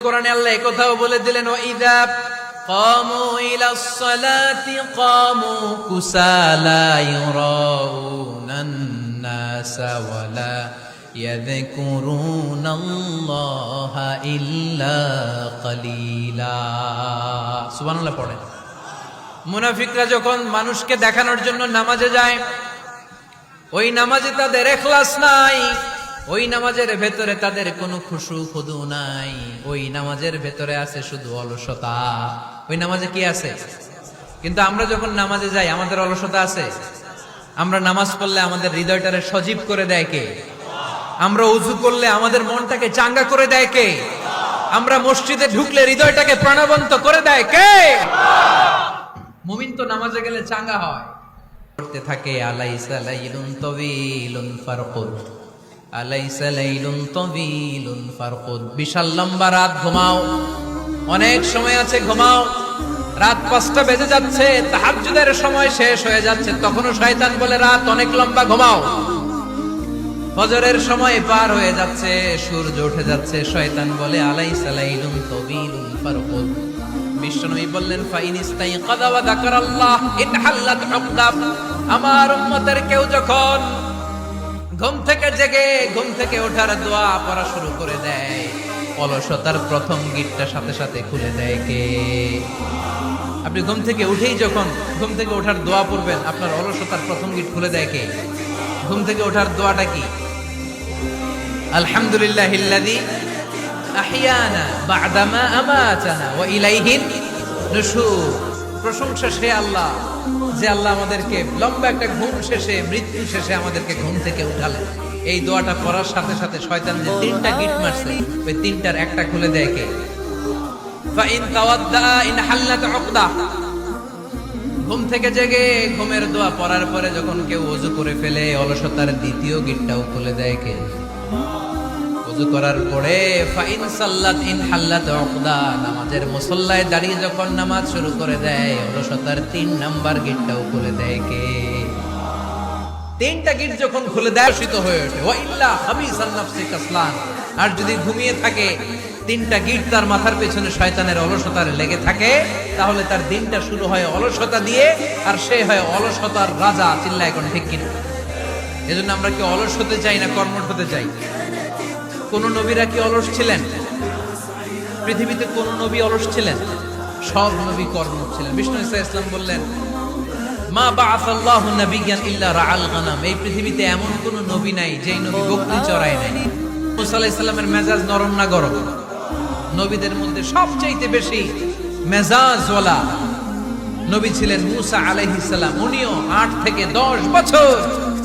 কোরআনে আল্লাহ একথাও বলে দিলেন, ওয়াইদা কামু ইলাস সালাতি কামু কুসালা ইউরাউনান নাসা ওয়ালা ইয়াযকুরুনাল্লাহা ইল্লা কালিলা। সুবহানাল্লাহ পড়েন। মুনাফিকরা যখন মানুষকে দেখানোর জন্য নামাজে যায়, ওই নামাজে তাদের ইখলাস নাই, ওই নামাজের ভেতরে তাদের কোনো খুশু খুদু নাই, ওই নামাজের ভেতরে আছে শুধু অলসতা। ওই নামাজে কি আছে? কিন্তু আমরা যখন নামাজে যাই আমাদের অলসতা আছে? আমরা নামাজ পড়লে আমাদের হৃদয়টারে সজীব করে দেয় কে? আমরা উযু করলে আমাদের মনটাকে চাঙ্গা করে দেয় কে? আমরা মসজিদে ঢুকলে হৃদয়টাকে প্রাণবন্ত করে দেয় কে? মুমিন তো নামাজে গেলে চাঙ্গা হয়। পড়তে থাকে আলাইসা লাইলুন তাওয়িলুন ফারকুদ, আলাইসা লাইলুন তাওয়িলুন ফারকুদ। বিশাল লম্বা রাত, ঘুমাও। অনেক সময় আছে, ঘুমাও। রাত 5টা বেজে যাচ্ছে, তাহাজ্জুদের সময় শেষ হয়ে যাচ্ছে, তখনও শয়তান বলে রাত অনেক লম্বা, ঘুমাও। ফজরের সময় পার হয়ে যাচ্ছে, সূর্য উঠে যাচ্ছে, শয়তান বলে আলাইসা লাইলুন তাওয়িলুন ফারকুদ। বিশ্বনবী বললেন, ফাইনিস্তাইকাযা ওয়া যাকারাল্লাহ ইনহাল্লাত উকদা। আমার উম্মতের কেউ যখন ঘুম থেকে জেগে ঘুম থেকে ওঠার দোয়া পড়া শুরু করে দেয়, অলসতার প্রথম গিটটা সাথে সাথে খুলে দেয় কে? আপনি ঘুম থেকে উঠেই যখন ঘুম থেকে ওঠার দোয়া পড়বেন, আপনার অলসতার প্রথম গিট খুলে দেয় কে? ঘুম থেকে ওঠার দোয়াটা কি? আলহামদুলিল্লাহিল্লাযী আহিয়ানা বা'দামা আমাতানা ওয়া ইলাইহিন নুশুর। প্রশংসা সে আল্লাহ, যে আল্লাহ আমাদেরকে লম্বা একটা ঘুম শেষে, মৃত্যু শেষে আমাদেরকে ঘুম থেকে উঠালেন। এই দোয়াটা পড়ার সাথে সাথে শয়তান যে 3টা গিট মারছে, ওই 3টার একটা খুলে দেয় কে? Fine তাওয়াদ্দা in হাল্লাত উকদা। ঘুম থেকে জেগে ঘুমের দোয়া পড়ার পরে যখন কেউ ওযু করে ফেলে, অলসতার দ্বিতীয় গিটটাও খুলে দেয় কে? ওযু করার পরে ফাইন সাল্লাত ইন হাল্লাত উকদা, নামাজের মুসল্লায় দাঁড়িয়ে যখন নামাজ শুরু করে দেয়, অলসতার 3 নাম্বার গিটটাও খুলে দেয় কে? 3টা গিট যখন খুলে দেয় শীত হয়ে ওঠে। ওয়া ইল্লা হাবিসান নাফসি কাসলান। আর যদি ঘুমিয়ে থাকে, 3টা গিট তার মাথার পেছনে শয়তানের অলসতার লেগে থাকে, তাহলে তার দিনটা শুরু হয় অলসতা দিয়ে, আর সে হয় অলসতার রাজা। চিল্লায় কোন ঠিক কিনা? এজন্য আমরা কি অলস হতে চাই না কর্মঠ হতে চাই? কোন নবীরা কি অলস ছিলেন? পৃথিবীতে কোন নবী অলস ছিলেন? সব নবী কর্মঠ ছিলেন। বিষ্ণু ঈসা ইসলাম বললেন, মা বাআসাল্লাহু নাবিয়্যান ইল্লা রাআল গানাম। এই পৃথিবীতে এমন কোন নবী নাই যেই নবী বকরি চড়ায় নাই। মুসা আলাইহিস সালামের মেজাজ নরম না গরম? নবীদের মধ্যে সবচেয়ে বেশি মেজাজওয়ালা নবী ছিলেন মুসা আলাইহিস সালাম। উনিও 8 থেকে 10 বছর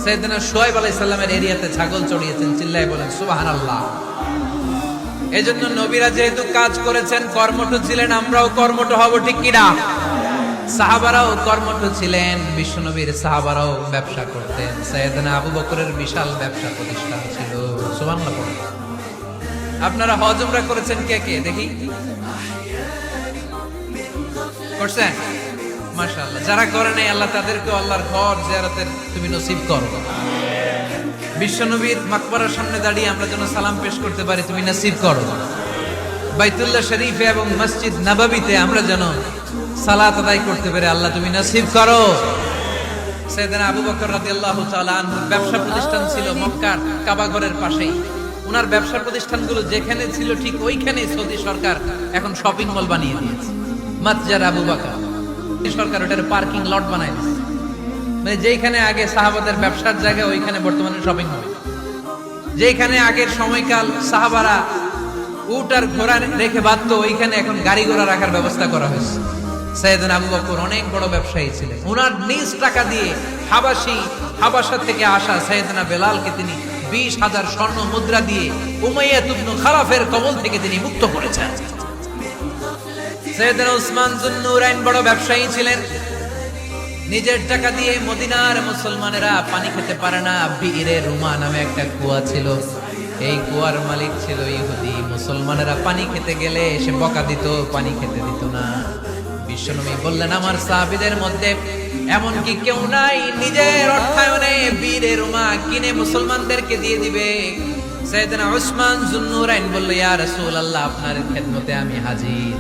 সাইয়েদনা শুআয়ব আলাইহিস সালামের এরিয়াতে ছাগল চড়িয়েছেন। চিল্লায় বলেন সুবহানাল্লাহ। এজন্য নবীরা যেহেতু কাজ করেছেন, কর্মঠ ছিলেন, আমরাও কর্মঠ হব, ঠিক কিনা? সাহাবারাও কর্মঠ ছিলেন। বিশ্বনবীর সাহাবারাও ব্যবসা করতেন। সাইয়েদনা আবু বকরের বিশাল ব্যবসা প্রতিষ্ঠান ছিল। সুবহানাল্লাহ। আপনারা হজ উমরা করেছেন কে কে? দেখি, করছেন? মাশাআল্লাহ। যারা করে নাই, আল্লাহ তাদেরকে আল্লাহর ঘর জিয়ারতের তুমি নসিব করো। বিশ্বনবীর মাকবারার সামনে দাঁড়িয়ে আমরা যেন সালাম পেশ করতে পারি, তুমি নসিব করো। বাইতুল্লাহ শরীফে এবং মসজিদ নববীতে আমরা যেন সালাত আদায় করতে পারি, আল্লাহ তুমি নসিব করো। সাইয়েদনা আবু বকর রাদিয়াল্লাহু তাআলা আনহু ব্যবসা প্রতিষ্ঠান ছিল মক্কার কাবা ঘরের পাশেই। ওনার ব্যবসা প্রতিষ্ঠানগুলো যেখানে ছিল ঠিক ওইখানেই সৌদি সরকার এখন শপিং মল বানিয়ে দিয়েছে। মাতজার আবু বকর সরকার ওটার পার্কিং লট বানায় দিয়েছে। মানে যেখানে আগে সাহাবাদের ব্যবসার জায়গা, ওইখানে বর্তমানে শপিং মল। যেখানে আগের সময়কাল সাহাবারা উট আর ঘোড়া রেখে বাঁধতো, ওইখানে এখন গাড়ি ঘোড়া রাখার ব্যবস্থা করা হয়েছে। সাইয়েদনা আবু বকর অনেক বড় ব্যবসায়ী ছিলেন। ওনার নিজ টাকা দিয়ে হাবাসা থেকে আসা সাইয়েদনা বেলালকে তিনি 20,000 স্বর্ণ মুদ্রা দিয়ে উমাইয়া ইবনে খালাফের কবল থেকে তিনি মুক্ত করেছেন। সাইয়েদনা উসমান যুন্নুরাইন বড় ব্যবসায়ী ছিলেন। নিজের টাকা দিয়ে মদিনার মুসলমানেরা পানি খেতে পারে না, বিইরে রুমা নামে একটা কুয়া ছিল, এই কুয়ার মালিক ছিল ইহুদি। মুসলমানেরা পানি খেতে গেলে এসে বকা দিত, পানি খেতে দিত না। বিশ্বনবী বললেন, আমার সাহাবীদের মধ্যে এমন কি কেউ নাই নিজের অর্থায়নে বীরে রুমা কিনে মুসলমানদেরকে দিয়ে দিবে? সাইয়েদনা উসমান যুন্নুরাইন বলল, ইয়া রাসূলুল্লাহ, আপনার খেদমতে আমি হাজির।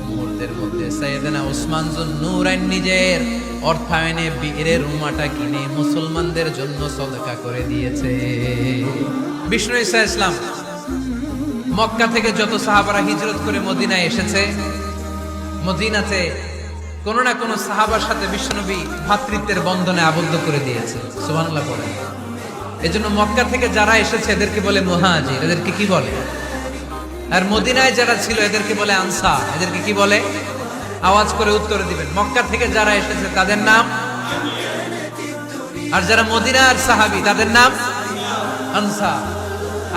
মুহূর্তের মধ্যে সাইয়েদনা উসমান যুন্নুরাইন নিজের অর্থায়নে বীরের উম্মাটা কিনে মুসলমানদের জন্য সদকা করে দিয়েছে। বিষ্ণু ঈসা ইসলাম মক্কা থেকে যত সাহাবারা হিজরত করে মদিনায় এসেছে, মদিনাতে কোন না কোন সাহাবার সাথে বিশ্বনবী ভ্রাতৃত্বের বন্ধনে আবদ্ধ করে দিয়েছে। সুবহানাল্লাহ বলেন। এজন্য মক্কা থেকে যারা এসেছে এদেরকে বলে মুহাজির। এদেরকে কি বলে? আর মদিনায় যারা ছিল এদেরকে বলে আনসার। এদেরকে কি বলে? আওয়াজ করে উত্তর দিবেন। মক্কা থেকে যারা এসেছে তাদের নাম, আর যারা মদিনার সাহাবী তাদের নাম আনসার।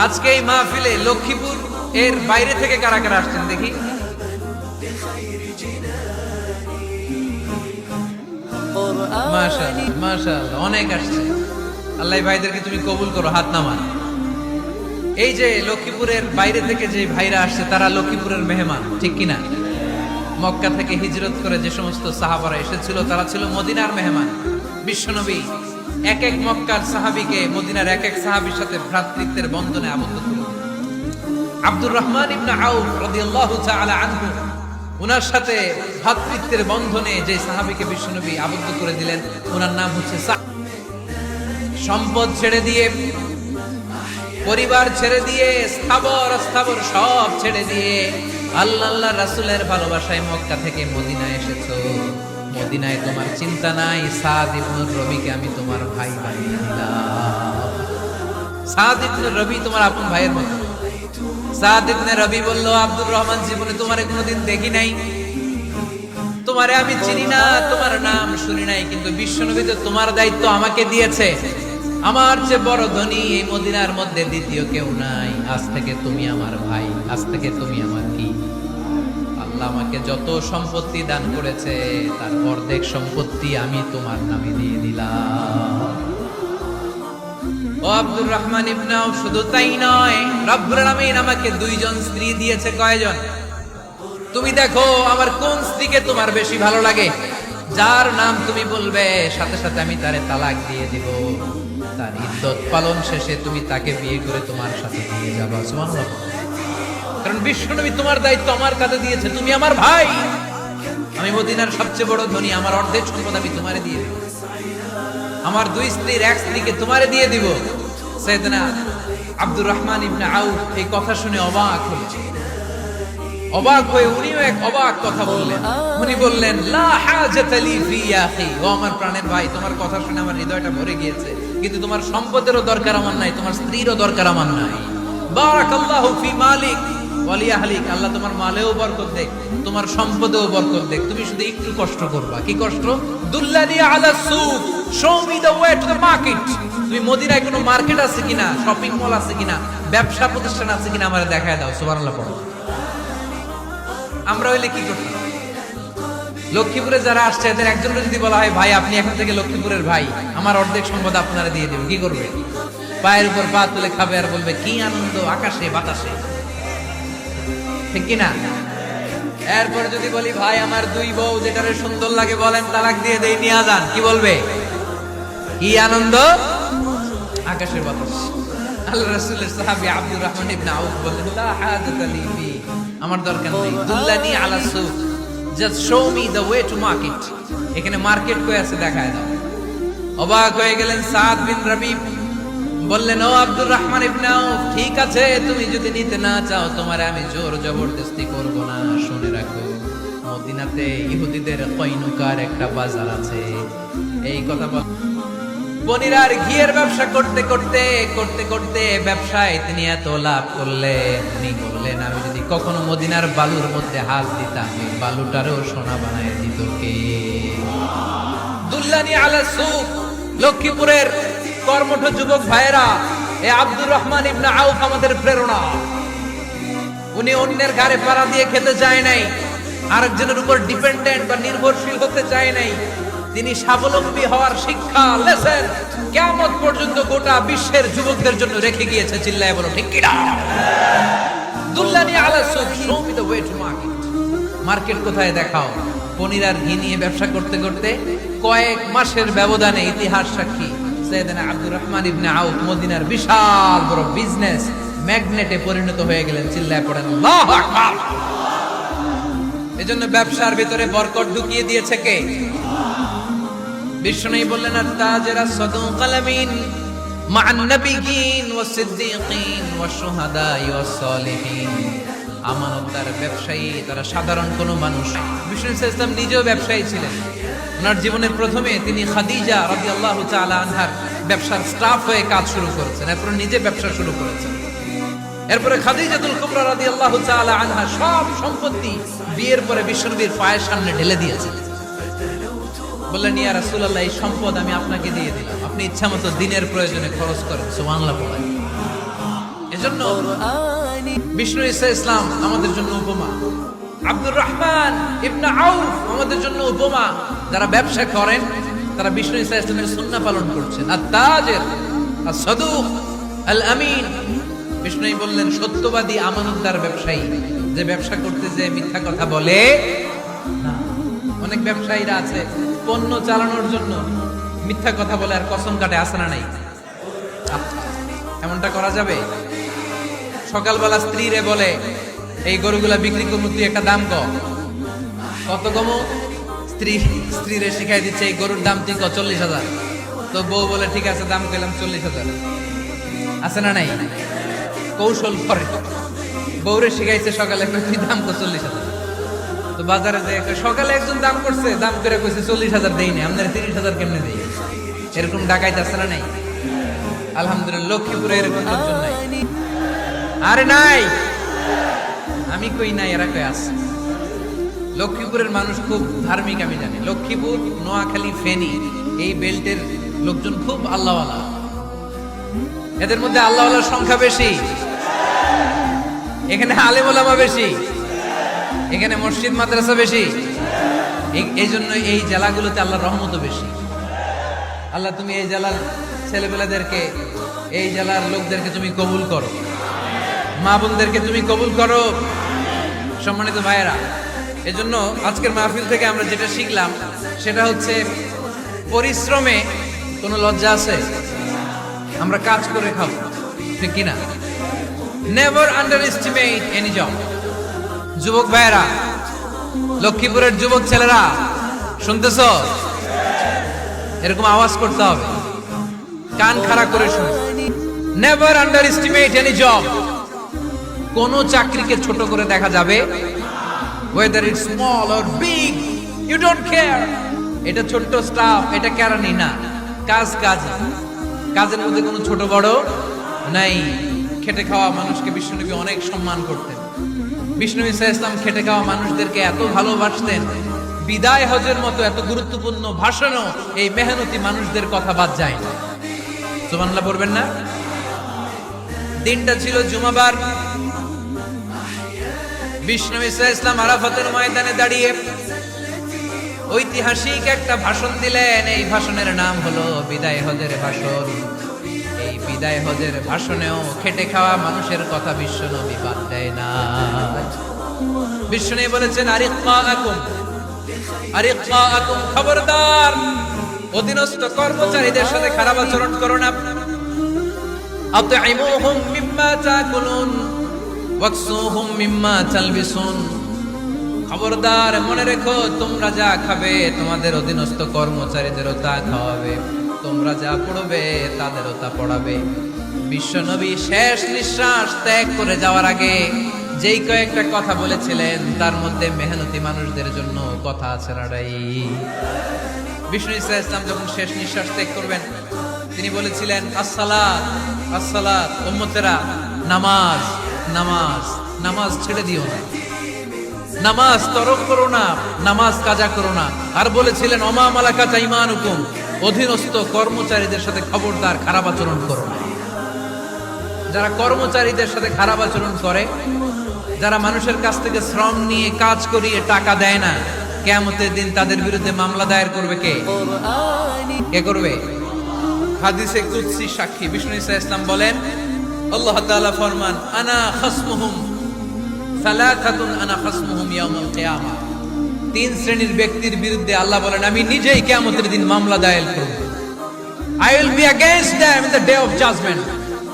আজকে এই মাহফিলে লক্ষ্মীপুর এর বাইরে থেকে কারা কারা আসছেন দেখি? মাশাআল্লাহ, মাশাআল্লাহ, অনেক আসছে। আল্লাহ ভাইদেরকে তুমি কবুল করো, হাত নামান। এই যে লক্ষ্মীপুরের বাইরে থেকে যে ভাইরা আসছে তারা লক্ষ্মীপুরের মেহমান, ঠিক কিনা? মক্কা থেকে হিজরত করে যে সমস্ত সাহাবারা এসেছিল তারা ছিল মদিনার মেহমান। বিশ্বনবী এক এক মক্কার সাহাবীকে মদিনার এক এক সাহাবীর সাথে ভ্রাতৃত্বের বন্ধনে আবদ্ধ করলেন। আব্দুর রহমান ইবনে আউফ রাদিয়াল্লাহু তাআলা আনহু, ওনার সাথে ভ্রাতৃত্বের বন্ধনে যে সাহাবীকে বিশ্বনবী আবদ্ধ করে দিলেন ওনার নাম হচ্ছে সাদ। সম্পদ ছেড়ে দিয়ে, পরিবার ছেড়ে দিয়ে, স্থাবর অস্থাবর সব ছেড়ে দিয়ে আল্লাহ রাসূলের ভালোবাসায় মক্কা থেকে মদিনায় এসেছো। মদিনায় তোমার চিন্তা নাই, সাদ ইবনে রবিকে আমি তোমার ভাই বানিয়ে দিলাম। সাদ ইবনে রবি তোমার আপন ভাইয়ের মতো। সাদ ইবনে রবি বলল, আব্দুর রহমান, জীবনে তোমারে কোনোদিন দেখি নাই, তোমারে আমি চিনি না, তোমার নাম শুনি নাই, কিন্তু বিশ্বনবী তো তোমার দায়িত্ব আমাকে দিয়েছে। আমার চেয়ে বড় ধনী এই মদিনার মধ্যে দ্বিতীয় কেউ নাই। আজ থেকে তুমি আমার ভাই, আজ থেকে তুমি আমার কি। আল্লাহ আমাকে যত সম্পত্তি দান করেছে তার অর্ধেক সম্পত্তি আমি তোমার নামে দিয়ে দিলাম। ও আব্দুর রহমান ইবনে আউফ, শুধু তাই নয়, রব্বুল আলামিন আমাকে দুইজন স্ত্রী দিয়েছে। কয়জন? তুমি দেখো আমার কোন স্ত্রীকে তোমার বেশি ভালো লাগে, যার নাম তুমি বলবে সাথে সাথে আমি তারে তালাক দিয়ে দিব। তার ইদ্দত পালন শেষে তুমি তাকে বিয়ে করে তোমার সাথে নিয়ে যাবা। সুবহানাল্লাহ। কারণ বিশ্বনবী তোমার দায়িত্ব আমার কাছে দিয়েছে, তুমি আমার ভাই। আমি মদিনার সবচেয়ে বড় ধনী, আমার অর্ধেক সম্পদ আমি তোমারে দিয়ে দেব। আমার দুই স্ত্রীর এক স্ত্রীকে তোমারে দিয়ে দিব। সাইয়েদনা আব্দুর রহমান ইবনে আউফ এই কথা শুনে অবাক হলেন। অবাক হয়ে উনিও এক অবাক কথা বললেন। উনি বললেন, লা হাজাতা লি ফি ইয়া আখি, ও আমার প্রাণের ভাই, তোমার কথা শুনে আমার হৃদয়টা ভরে গিয়েছে, কিন্তু তোমার সম্পদেরও দরকার আমার নাই, তোমার স্ত্রীরও দরকার আমার নাই। বারাকাল্লাহু ফি মালিক ওয়া লি আহলিক, আল্লাহ তোমার মালেও বরকত দেখ, তোমার সম্পদেও বরকত দেখ। তুমি শুধু একটু কষ্ট করবা। কি কষ্ট? দুল্লানি আলা সুক, show me the way to the market. তুমি মদিনায় কোনো মার্কেট আছে কিনা, শপিং মল আছে কিনা, ব্যবসা প্রতিষ্ঠান আছে কিনা আমারে দেখায় দাও। সুবহানাল্লাহ পড়ো। আমরা হইলে কি করতাম? লক্ষ্মীপুরে যারা আসছে এদের একজনের যদি বলা হয়, ভাই আপনি এখন থেকে লক্ষ্মীপুরের ভাই, আমার অর্ধেক সম্পদ আপনারা দিয়ে দেব, কি করবে? পায়ের উপর পা তুলে খাবে আর বলবে কি আনন্দ আকাশে বাতাসে, ঠিক কিনা? এরপর যদি বলি, ভাই আমার দুই বউ, যেটারে সুন্দর লাগে বলেন তালাক দিয়ে দেই, নিয়ে যান, কি বলবে? কি আনন্দ আকাশের বাতাস। আল্লাহ রাসূলের সাহাবী আব্দুর রহমান ইবনে আউফ বললেন, লা হাজাতা লি ফি, আমার দরকার নেই। দুল্লানি আলা সুক, just show me the way to market. এখানে মার্কেট কই আছে দেখায় দাও। অবাক হয়ে গেলেন সাদ বিন রবি, বললেন, ও আব্দুর রহমান ইবনে আউফ, ঠিক আছে, তুমি যদি নিতে না চাও তোমারে আমি জোর জবরদস্তি করব না। শুনে রাখো, মদিনাতে ইহুদিদের কয়নুকার একটা বাজার আছে। এই কথা বল। পনিরার ঘিয়ের ব্যবসা করতে করতে করতে করতে ব্যবসায় তিনি এত লাভ করলেন, তিনি বললেন, আমি যদি কখনো মদিনার বালুর মধ্যে হাত দিতাম, এই বালুটারও সোনা বানায় দিত কে? দুল্লানি আলা সুক। লক্ষ্মীপুরের কর্মঠ যুবক ভাইয়েরা, এই আব্দুর রহমান ইবনে আউফ আমাদের প্রেরণা। উনি অন্যের ঘাড়ে পাড়া দিয়ে খেতে চায় নাই, আরেকজনের উপর ডিপেন্ডেন্ট বা নির্ভরশীল হতে চায় নাই। তিনি স্বাবলম্বী হওয়ার শিক্ষা, লেসন কিয়ামত পর্যন্ত গোটা বিশ্বের যুবকদের জন্য রেখে গিয়েছে। চিল্লায় বলো ঠিক কিনা? দুল্লানি আলা সুক, show me the way to market. Market কোথায় দেখাও। পনির আর ঘি নিয়ে ব্যবসা করতে করতে কয়েক মাসের ব্যবধানে ইতিহাস সাক্ষী সাইয়েদনা আব্দুর রহমান ইবনে আউফ মদিনার বিশাল বড় বিজনেস ম্যাগনেটে পরিণত হয়ে গেলেন। চিল্লায় পড়েন আল্লাহু আকবার। এজন্য ব্যবসার ভিতরে বরকত ঢুকিয়ে দিয়েছে কে? বিষ্ণু বললেন আত-তাজিরা সাদুকাল আমিন মা'আন নাবিয়্যিন ওয়াস সিদ্দীকিন ওয়াস শুহাদা'i ওয়াস সালিহিন। আমানতদার ব্যবসায়ী তারা সাধারণ কোনো মানুষ। বিষ্ণু ইসলাম নিজেও ব্যবসায়ী ছিলেন। ওনার জীবনের প্রথমে তিনি খাদিজা রাদিয়াল্লাহু তাআলা আনহার ব্যবসার স্টাফ হয়ে কাজ শুরু করেছেন, এরপর নিজে ব্যবসা শুরু করেছেন। এরপরে খাদিজাতুল কুবরা রাদিয়াল্লাহু তাআলা আনহা সব সম্পত্তি বিয়ের পরে বিশ্বনবীর পায়ের সামনে ঢেলে দিয়েছেন। বললেন ইয়া রাসূলুল্লাহ, এই সম্পদ আমি আপনাকে দিয়ে দিলাম, আপনি ইচ্ছামতো দিনের প্রয়োজনে খরচ করেন। সুবহানাল্লাহ পড়েন। এজন্য বিষ্ণু ঈসা ইসলাম আমাদের জন্য উপমা, আব্দুর রহমান ইবনে আউফ আমাদের জন্য উপমা। যারা ব্যবসা করেন তারা বিষ্ণু ঈসা ইসলামের সুন্নাহ পালন করছেন। আত-তাজির আস-সাদুক আল-আমিন। বিষ্ণু বললেন সত্যবাদী আমানতদার ব্যবসায়ী, যে ব্যবসা করতে যে মিথ্যা কথা বলে না। অনেক ব্যবসায়ীরা আছে পণ্য চালানোর জন্য মিথ্যা কথা বলে আর কসম কাটে, আছে না নাই? এমনটা করা যাবে? সকালবেলা স্ত্রীরে বলে এই গরুগুলা বিক্রি করবো, তুই একটা দাম কত কমো? স্ত্রীরে শিখাই দিচ্ছে এই গরুর দাম তুই 40,000। তো বউ বলে ঠিক আছে, দাম কইলাম 40,000। আছে না নাই? কৌশল করে বউরে শিখাইছে সকালে তুই দাম 40,000। তো বাজারে যে সকালে একজন দাম করছে, দাম করে কইছে 40,000 দেই না, আপনার 30,000 কেমনে দেই? এরকম ডাকাইত আছে না নাই? আলহামদুলিল্লাহ লক্ষ্মীপুরে এরকম লোকজন নাই। আরে নাই, আমি কই নাই, এরা কই আছে। লক্ষ্মীপুরের মানুষ খুব ধার্মিক, আমি জানি। লক্ষ্মীপুর, নোয়াখালী, ফেনী এই বেল্টের লোকজন খুব আল্লাহওয়ালা। এদের মধ্যে আল্লাহওয়ালার সংখ্যা বেশি, এখানে আলেম ওলামা বেশি, এখানে মসজিদ মাদ্রাসা বেশি। এই জন্য এই জেলাগুলোতে আল্লাহর রহমতও বেশি। আল্লাহ তুমি এই জেলার ছেলেপেলাদেরকে, এই জেলার লোকদেরকে তুমি কবুল করো, মা বোনদেরকে তুমি কবুল করো। সম্মানিত ভাইয়েরা, এজন্য আজকের মাহফিল থেকে আমরা যেটা শিখলাম সেটা হচ্ছে পরিশ্রমে কোনো লজ্জা আছে? আমরা কাজ করে খাবো, ঠিক কিনা? Never under estimate any job. যুবক ভাইয়েরা, লক্ষ্মীপুরের যুবক ছেলেরা শুনতেছ? এরকম আওয়াজ করতে হবে, কান খাড়া করে শুনে। Never under estimate any job. কোন চাকরিকে ছোট করে দেখা যাবে, whether it's small or big, you don't care. এটা ছোট স্টাফ, এটা কেরানি না, কাজ কাজ। কাজের মধ্যে কোনো ছোট বড় নাই। খেটে খাওয়া মানুষকে বিশ্বনবী অনেক সম্মান করতেন। বিষ্ণু ঈসা ইসলাম খেটে খাওয়া মানুষদেরকে এত ভালোবাসতেন, বিদায় হজের মতো এত গুরুত্বপূর্ণ ভাষণও এই মেহনতি মানুষদের কথা বাদ যায় না। সুবহানাল্লাহ পড়বেন না? দিনটা ছিল জুমাবার। বিষ্ণু ঈসা ইসলাম আরাফাতের ময়দানে দাঁড়িয়ে ঐতিহাসিক একটা ভাষণ দিলেন। এই ভাষণের নাম হলো বিদায় হজের ভাষণ। এই বিদায় হজের ভাষণেও খেটে খাওয়া মানুষের কথা বিশ্বনবী বাদ দেয় না। বিশ্বনবী বলেছেন আরিক্কাকুম, খবরদার অধীনস্থ কর্মচারীদের সাথে খারাপ আচরণ করো না। আতঈমুহুম মিম্মা তাকুলুন ওয়াকসুহুম মিম্মা তালবিসুন। খবরদার মনে রেখো, তোমরা যা খাবে তোমাদের অধীনস্থ কর্মচারীদেরও তা খাওয়াবে, তোমরা যা পড়বে তাদেরও তা পড়াবে। বিশ্বনবী শেষ নিঃশ্বাস ত্যাগ করে যাওয়ার আগে যেই কয়েকটা কথা বলেছিলেন তার মধ্যে মেহনতি মানুষদের জন্য কথা আছে লড়াই। বিষ্ণু ঈসা ইসলাম যখন শেষ নিঃশ্বাস ত্যাগ করবেন তিনি বলেছিলেন আসসালাত আসসালাত, উম্মতেরা নামাজ নামাজ নামাজ ছেড়ে দিও না, নামাজ তরক করো না, নামাজ কাজা করো না। আর বলেছিলেন অমা মালাকাত আইমানুকুম, অধীনস্থ কর্মচারীদের সাথে খবরদার খারাপ আচরণ করো না। যারা কর্মচারীদের সাথে খারাপ আচরণ করে, যারা মানুষের কাছ থেকে শ্রম নিয়ে কাজ করিয়ে টাকা দেয় না, কিয়ামতের দিন তাদের বিরুদ্ধে মামলা দায়ের করবে কে? কে করবে? হাদিসে কুদসি সাক্ষী বিষ্ণু ঈসা ইসলাম বলেন, আল্লাহ তাআলা ফরমান আনা খাসমুহুম সালাসাতুন আনা খাসমুহুম ইয়াউমাল কিয়ামা। তিন শ্রেণীর ব্যক্তির বিরুদ্ধে আল্লাহ বলেন আমি নিজেই কিয়ামতের দিন মামলা দায়ের করব। I will be against them in the day of judgment.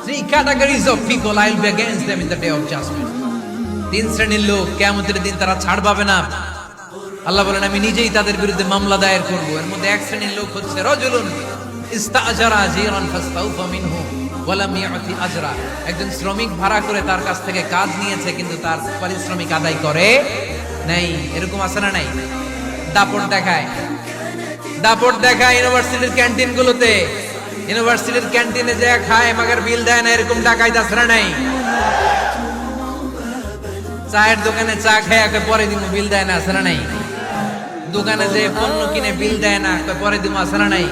Three categories of people I'll be against them in the day of judgment. তিন শ্রেণীর লোক কিয়ামতের দিন তারা ছাড় পাবে না। আল্লাহ বলেন আমি নিজেই তাদের বিরুদ্ধে মামলা দায়ের করব। এর মধ্যে এক শ্রেণীর লোক হচ্ছে রাজুলুন ইস্তাজারা জিরান ফাস্তাউফা মিনহু ওয়া লাম ইয়াতি আজরা। একজন শ্রমিক ভাড়া করে তার কাছ থেকে কাজ নিয়েছে কিন্তু তার পারিশ্রমিক আদায় করে নাই। এরকম আছে না নাই? দাপট দেখায় ইউনিভার্সিটির ক্যান্টিনগুলোতে। ইউনিভার্সিটির ক্যান্টিনে যে খায় মাগার বিল দেয় না, এরকম টাকাই দাস না নাই? চায়ের দোকানে চা খেয়ে পরে দিন বিল দেয় না, আছে না নাই? দোকানে যে পণ্য কিনে বিল দেয় না, পরে দিন, আছে না নাই?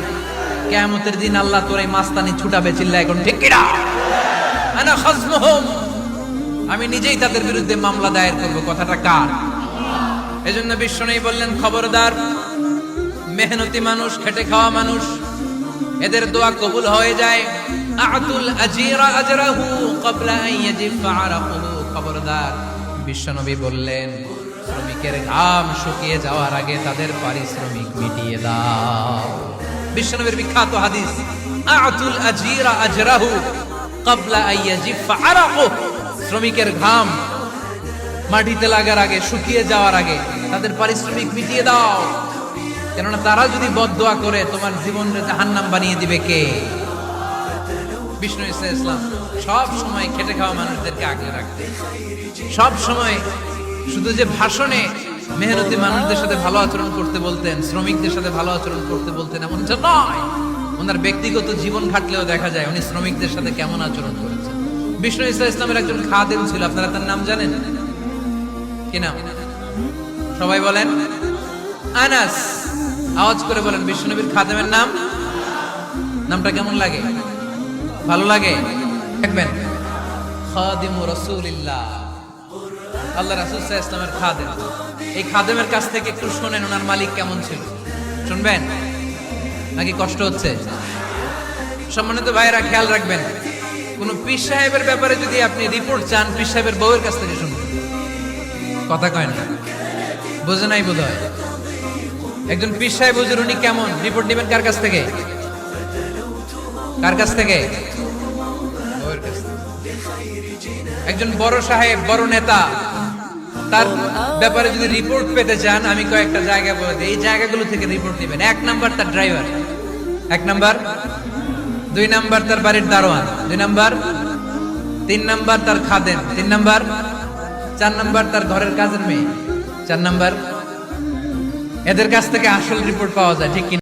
কিয়ামতের দিন আল্লাহ তোর এই মাস্তানি ছুটাবে, চিল্লা এখন ঠিক কিনা? আনা খাসমুহুম, আমি নিজেই তাদের বিরুদ্ধে মামলা দায়ের করব। কথাটা কার? এজন্য বিশ্বনবী বললেন খবরদার, মেহনতি মানুষ, খেটে খাওয়া মানুষ, এদের দোয়া কবুল হয়ে যায়। আতুল আজিরা আজরাহু ক্বাবলা আন ইয়াজিফা আরাকুহু। খবরদার, বিশ্বনবী বললেন শ্রমিকের ঘাম শুকিয়ে যাওয়ার আগে তাদের পারিশ্রমিক মিটিয়ে দাও। বিশ্বনবীর বিখ্যাত হাদিস, আতুল আজিরা আজরাহু ক্বাবলা আন ইয়াজিফা আরাকুহু। শ্রমিকের ঘাম মাটিতে লাগার আগে, শুকিয়ে যাওয়ার আগে তাদের পারিশ্রমিক মিটিয়ে দাও। কেননা তারা যদি বদদোয়া করে তোমার জীবনকে জাহান্নাম বানিয়ে দিবে কে? বিষ্ণু ইসলাম সব সময় খেটে খাওয়া মানুষদেরকে আগলে রাখতেন। সব সময় শুধু যে ভাষণে মেহনতি মানুষদের সাথে ভালো আচরণ করতে বলতেন, শ্রমিকদের সাথে ভালো আচরণ করতে বলতেন এমন নয়। ওনার ব্যক্তিগত জীবন ঘাটলেও দেখা যায় উনি শ্রমিকদের সাথে কেমন আচরণ করেছেন। বিষ্ণু ইসলামের একজন খাদেম ছিল, আপনারা তার নাম জানেন কি নাম? সবাই বলেন আনাস। আওয়াজ করে বলেন বিশ্বনবীর খাদেমের নাম। নামটা কেমন লাগে? ভালো লাগে? দেখবেন খাদিমু রাসূলিল্লাহ, আল্লাহ রাসূল সাল্লাল্লাহু আলাইহি ওয়াসাল্লামের খাদেম। এই খাদেমের কাছ থেকে একটু শুনেন ওনার মালিক কেমন ছিল। শুনবেন নাকি কষ্ট হচ্ছে? সম্মানিত ভাইয়েরা খেয়াল রাখবেন, কোন পীর সাহেবের ব্যাপারে যদি আপনি রিপোর্ট চান, পীর সাহেবের বউয়ের কাছ থেকে শুনুন। কথা কয় না, বোঝে নাই বোধ হয়। একজন পীর সাহেব হুজুর উনি কেমন, রিপোর্ট নেবেন কার কাছ থেকে? কার কাছ থেকে? বউয়ের কাছ থেকে। একজন বড় সাহেব, বড় নেতা, তার ব্যাপারে যদি রিপোর্ট পেতে চান, আমি কয়েকটা জায়গা বলে দিই, এই জায়গাগুলো থেকে রিপোর্ট নেবেন। 1 নাম্বার তার ড্রাইভার, 1 নাম্বার। 2 নাম্বার তার বাড়ির দারোয়ান, 2 নাম্বার। 3 নাম্বার তার খাদেম, 3 নাম্বার। 4 নাম্বার তার ঘরের কাজের মেয়ে, 4 নাম্বার। এদের কাছ থেকে আসল রিপোর্ট পাওয়া যায়, ঠিক কি?